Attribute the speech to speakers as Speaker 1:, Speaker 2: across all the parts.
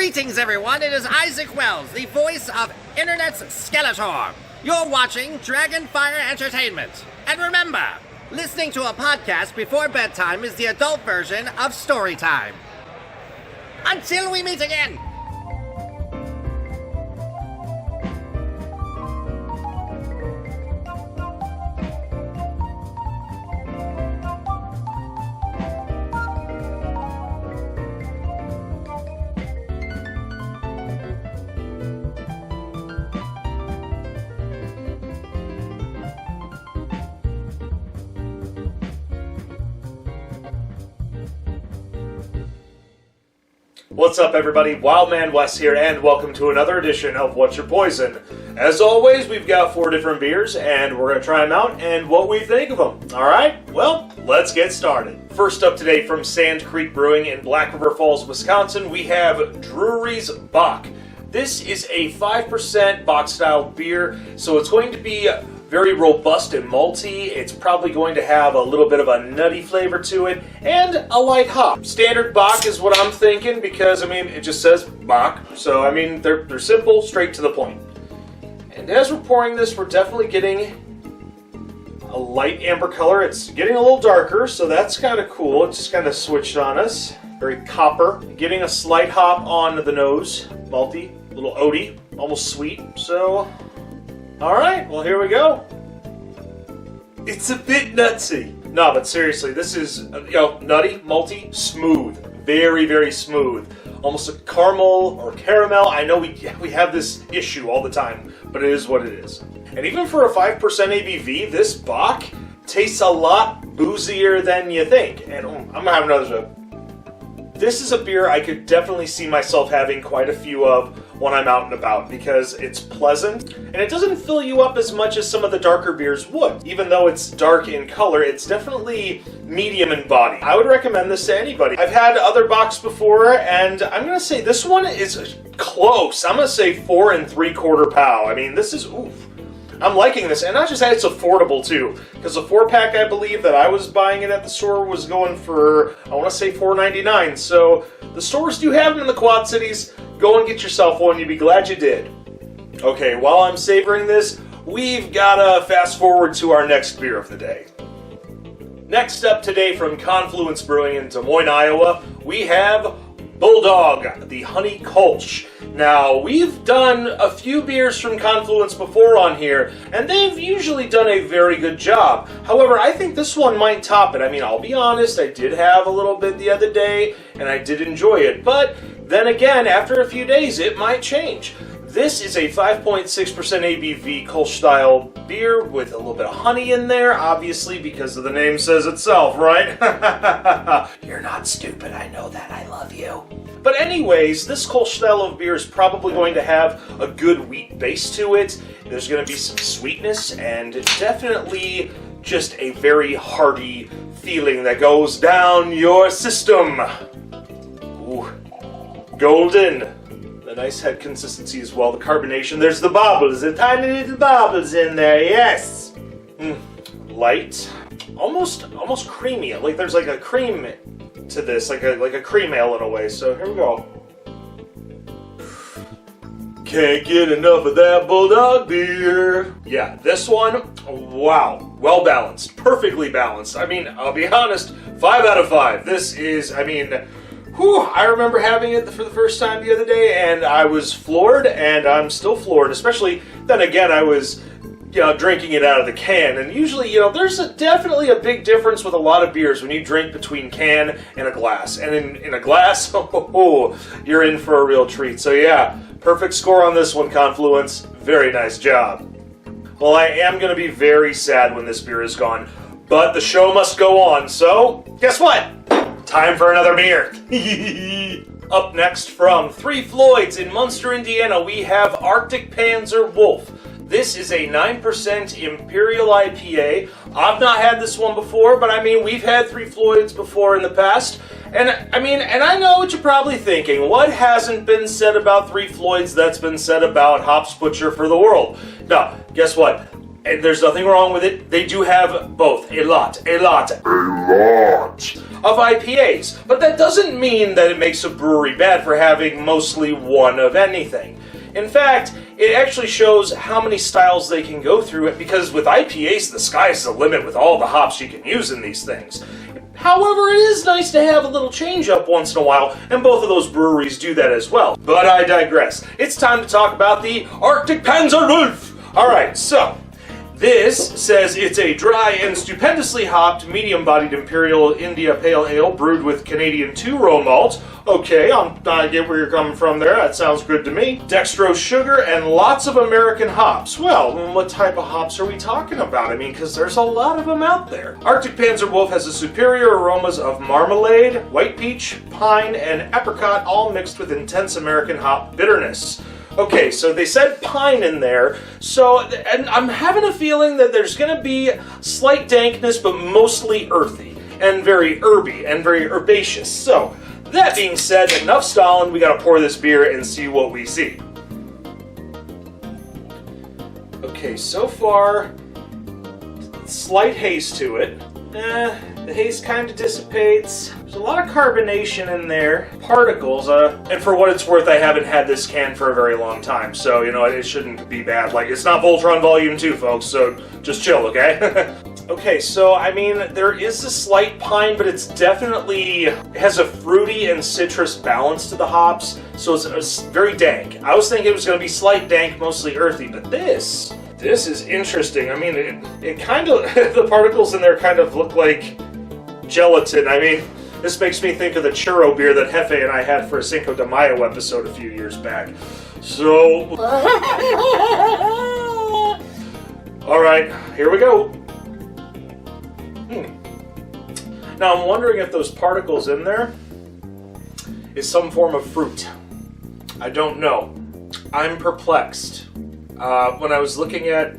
Speaker 1: Greetings, everyone. It is Isaac Wells, the voice of Internet's Skeletor. You're watching Dragonfire Entertainment. And remember, listening to a podcast before bedtime is the adult version of story time. Until we meet again.
Speaker 2: What's up, everybody? Wildman Wess here, and welcome to another edition of What's Your Poison. As always, we've got 4 different beers, and we're going to try them out and what we think of them. Alright, well, let's get started. First up today from Sand Creek Brewing in Black River Falls, Wisconsin, we have Drewery's Bock. This is a 5% Bock-style beer, so it's going to be very robust and malty. It's probably going to have a little bit of a nutty flavor to it, and a light hop. Standard Bock is what I'm thinking, because, I mean, it just says Bock, so, I mean, they're simple, straight to the point. And as we're pouring this, we're definitely getting a light amber color. It's getting a little darker, so that's kind of cool. It just kind of switched on us. Very copper. Getting a slight hop on the nose. Malty, a little oaty, almost sweet, so... Alright, well here we go. It's a bit nutsy. No, but seriously, this is, nutty, malty, smooth. Very, very smooth. Almost a caramel or caramel. I know we have this issue all the time, but it is what it is. And even for a 5% ABV, this Bock tastes a lot boozier than you think. And I'm gonna have another sip. This is a beer I could definitely see myself having quite a few of when I'm out and about, because it's pleasant and it doesn't fill you up as much as some of the darker beers would. Even though it's dark in color, it's definitely medium in body. I would recommend this to anybody. I've had other Bocks before, and I'm gonna say this one is close. I'm gonna say 4 3/4 pow. I mean, this is oof. I'm liking this, and not just that, it's affordable too, because the 4-pack, I believe, that I was buying it at the store was going for, I want to say $4.99, so the stores do have them in the Quad Cities. Go and get yourself one, you'd be glad you did. Okay, while I'm savoring this, we've got to fast forward to our next beer of the day. Next up today from Confluence Brewing in Des Moines, Iowa, we have Bulldog, the Honey Kolsch. Now, we've done a few beers from Confluence before on here, and they've usually done a very good job. However, I think this one might top it. I mean, I'll be honest, I did have a little bit the other day, and I did enjoy it. But then again, after a few days, it might change. This is a 5.6% ABV Kolsch-style beer with a little bit of honey in there, obviously, because the name says itself, right? You're not stupid, I know that, I love you. But anyways, this Kolsch style of beer is probably going to have a good wheat base to it. There's going to be some sweetness, and definitely just a very hearty feeling that goes down your system. Ooh, golden. A nice head consistency as well. The carbonation. There's the bubbles. The tiny little bubbles in there. Yes. Light. Almost creamy. Like there's like a cream to this, like a cream ale in a way. So here we go. Can't get enough of that Bulldog beer. Yeah, this one. Wow. Well balanced. Perfectly balanced. I mean, I'll be honest. 5 out of 5. This is. I mean. Whew, I remember having it for the first time the other day, and I was floored, and I'm still floored, especially, then again, I was, drinking it out of the can, and usually, there's definitely a big difference with a lot of beers when you drink between can and a glass, and in a glass, you're in for a real treat. So yeah, perfect score on this one, Confluence. Very nice job. Well, I am going to be very sad when this beer is gone, but the show must go on, so guess what? Time for another beer. Up next from 3 Floyds in Munster, Indiana, we have Arctic Panzer Wolf. This is a 9% Imperial IPA. I've not had this one before, but I mean, we've had 3 Floyds before in the past. And I know what you're probably thinking. What hasn't been said about 3 Floyds that's been said about Hops Butcher for the World? No, guess what? and there's nothing wrong with it. They do have both a lot of IPAs, but that doesn't mean that it makes a brewery bad for having mostly one of anything. In fact, it actually shows how many styles they can go through it, because with IPAs, the sky's the limit with all the hops you can use in these things. However, it is nice to have a little change up once in a while, and both of those breweries do that as well. But I digress. It's time to talk about the Arctic Panzer Wolf! Alright, so, this says it's a dry and stupendously hopped, medium-bodied Imperial India Pale Ale brewed with Canadian 2-row malt. Okay, I get where you're coming from there. That sounds good to me. Dextrose sugar and lots of American hops. Well, what type of hops are we talking about? I mean, because there's a lot of them out there. Arctic Panzer Wolf has the superior aromas of marmalade, white peach, pine, and apricot, all mixed with intense American hop bitterness. Okay, so they said pine in there, and I'm having a feeling that there's going to be slight dankness, but mostly earthy, and very herby, and very herbaceous. So, that being said, enough stalling, we gotta pour this beer and see what we see. Okay, so far, slight haze to it. The haze kind of dissipates. There's a lot of carbonation in there. Particles, and for what it's worth, I haven't had this can for a very long time, so, you know, it shouldn't be bad. Like, it's not Voltron Volume 2, folks, so just chill, okay? Okay, so, I mean, there is a slight pine, but it's definitely has a fruity and citrus balance to the hops, so it's very dank. I was thinking it was going to be slight dank, mostly earthy, but this is interesting. I mean, it kind of, the particles in there kind of look like gelatin. I mean, this makes me think of the churro beer that Hefe and I had for a Cinco de Mayo episode a few years back. So, alright, here we go. Now I'm wondering if those particles in there is some form of fruit. I don't know. I'm perplexed. When I was looking at...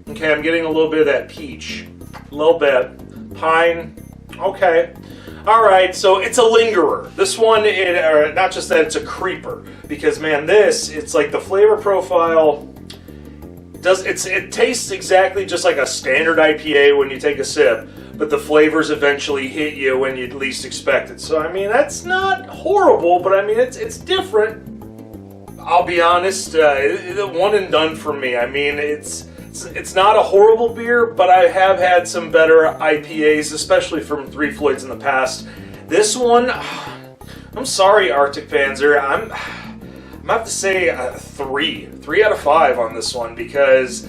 Speaker 2: Okay, I'm getting a little bit of that peach. A little bit. Pine. Okay. Alright, so it's a lingerer. This one, not just that, it's a creeper. Because, man, it's like the flavor profile... It tastes exactly just like a standard IPA when you take a sip, but the flavors eventually hit you when you least expect it. So, I mean, that's not horrible, but I mean, it's different. I'll be honest, one and done for me. I mean, it's not a horrible beer, but I have had some better IPAs, especially from Floyds in the past. This one, I'm sorry, Arctic Panzer, I'm gonna have to say a 3 out of 5 on this one, because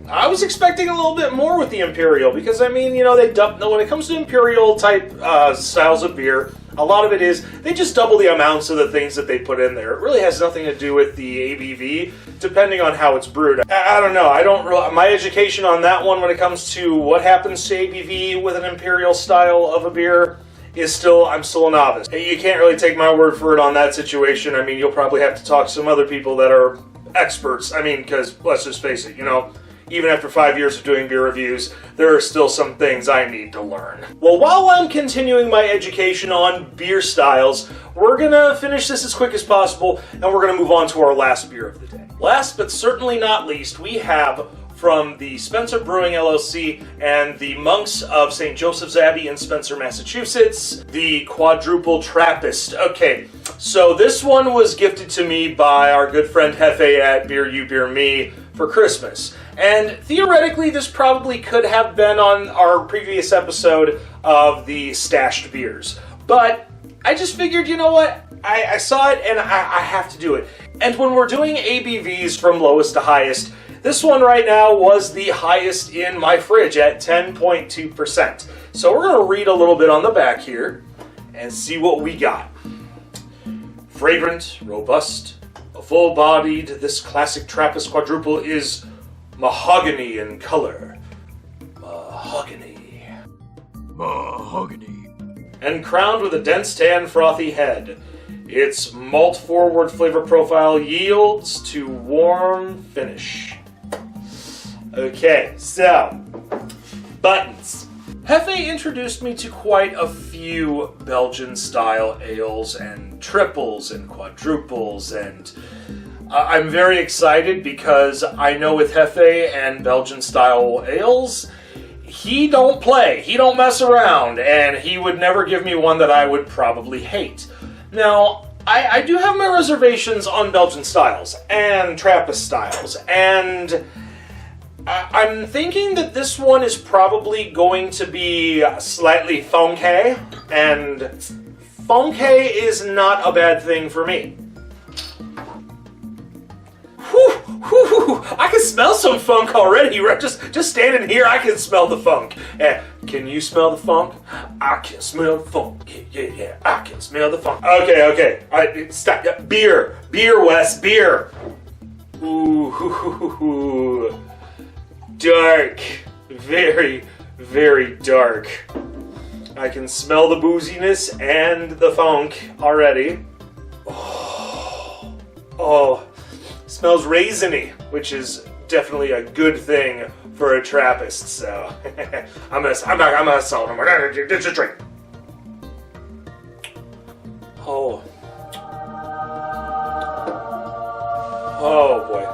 Speaker 2: I was expecting a little bit more with the Imperial, because, I mean, you know, when it comes to Imperial type styles of beer, a lot of it is, they just double the amounts of the things that they put in there. It really has nothing to do with the ABV, depending on how it's brewed. I don't know, my education on that one when it comes to what happens to ABV with an Imperial style of a beer is I'm still a novice. You can't really take my word for it on that situation. I mean, you'll probably have to talk to some other people that are experts. I mean, because let's just face it, you know, even after 5 years of doing beer reviews, there are still some things I need to learn. Well, while I'm continuing my education on beer styles, we're gonna finish this as quick as possible, and we're gonna move on to our last beer of the day. Last but certainly not least, we have from the Spencer Brewing LLC and the monks of St. Joseph's Abbey in Spencer, Massachusetts, the Quadrupel Trappist. Okay, so this one was gifted to me by our good friend Hefe at Beer You Beer Me for Christmas. And theoretically, this probably could have been on our previous episode of the stashed beers. But I just figured, you know what? I saw it and I have to do it. And when we're doing ABVs from lowest to highest, this one right now was the highest in my fridge at 10.2%. So we're going to read a little bit on the back here and see what we got. Fragrant, robust, full-bodied, this classic Trappist quadruple is mahogany in color. Mahogany. And crowned with a dense tan frothy head. Its malt-forward flavor profile yields to warm finish. Okay, so, buttons. Hefe introduced me to quite a few Belgian-style ales and triples and quadruples and I'm very excited because I know with Hefe and Belgian-style ales, he don't play, he don't mess around, and he would never give me one that I would probably hate. Now, I do have my reservations on Belgian styles and Trappist styles, and I'm thinking that this one is probably going to be slightly funky, and funky is not a bad thing for me. Whew, I can smell some funk already. Right? Just standing here, I can smell the funk. Can you smell the funk? I can smell the funk. Yeah, I can smell the funk. Okay. All right, stop. Beer, Wess, beer. Ooh, dark. Very, very dark. I can smell the booziness and the funk already. Oh. Smells raisiny, which is definitely a good thing for a Trappist. So I'm not salt. I'm gonna just drink. Oh boy.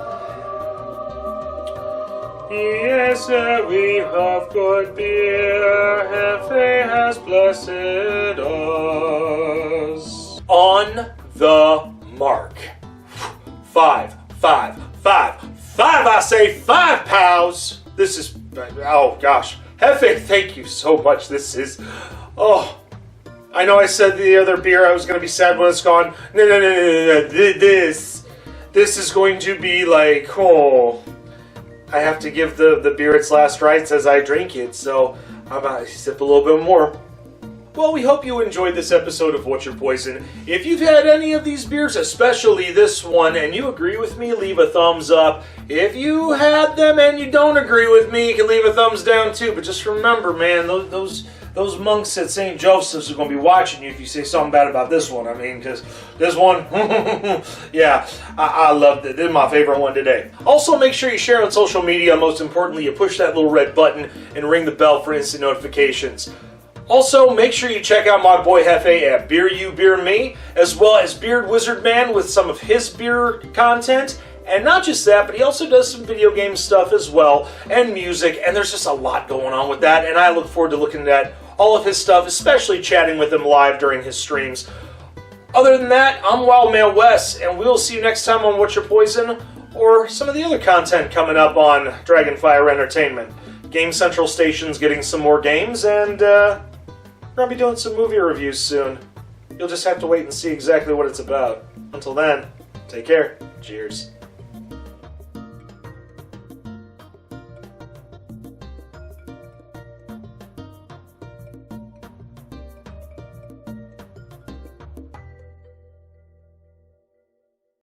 Speaker 2: Yes, we have good beer. Hefe has blessed us. On the mark. Five, I say 5 pals. This is, oh gosh. Hefe, thank you so much. This is, I know I said the other beer I was going to be sad when it's gone. No. This is going to be like, I have to give the beer its last rites as I drink it, so I'm going to sip a little bit more. Well, we hope you enjoyed this episode of What's Your Poison. If you've had any of these beers, especially this one, and you agree with me, leave a thumbs up. If you had them and you don't agree with me, you can leave a thumbs down too. But just remember, man, those monks at St. Joseph's are going to be watching you if you say something bad about this one. I mean, because this one, yeah, I loved it. This is my favorite one today. Also, make sure you share on social media. Most importantly, you push that little red button and ring the bell for instant notifications. Also, make sure you check out my boy Hefe at Beer You, Beer Me, as well as Beard Wizard Man with some of his beer content. And not just that, but he also does some video game stuff as well, and music, and there's just a lot going on with that, and I look forward to looking at all of his stuff, especially chatting with him live during his streams. Other than that, I'm Wild Man Wess, and we'll see you next time on What's Your Poison, or some of the other content coming up on Dragonfire Entertainment. Game Central Station's getting some more games, and we're going to be doing some movie reviews soon. You'll just have to wait and see exactly what it's about. Until then, take care. Cheers.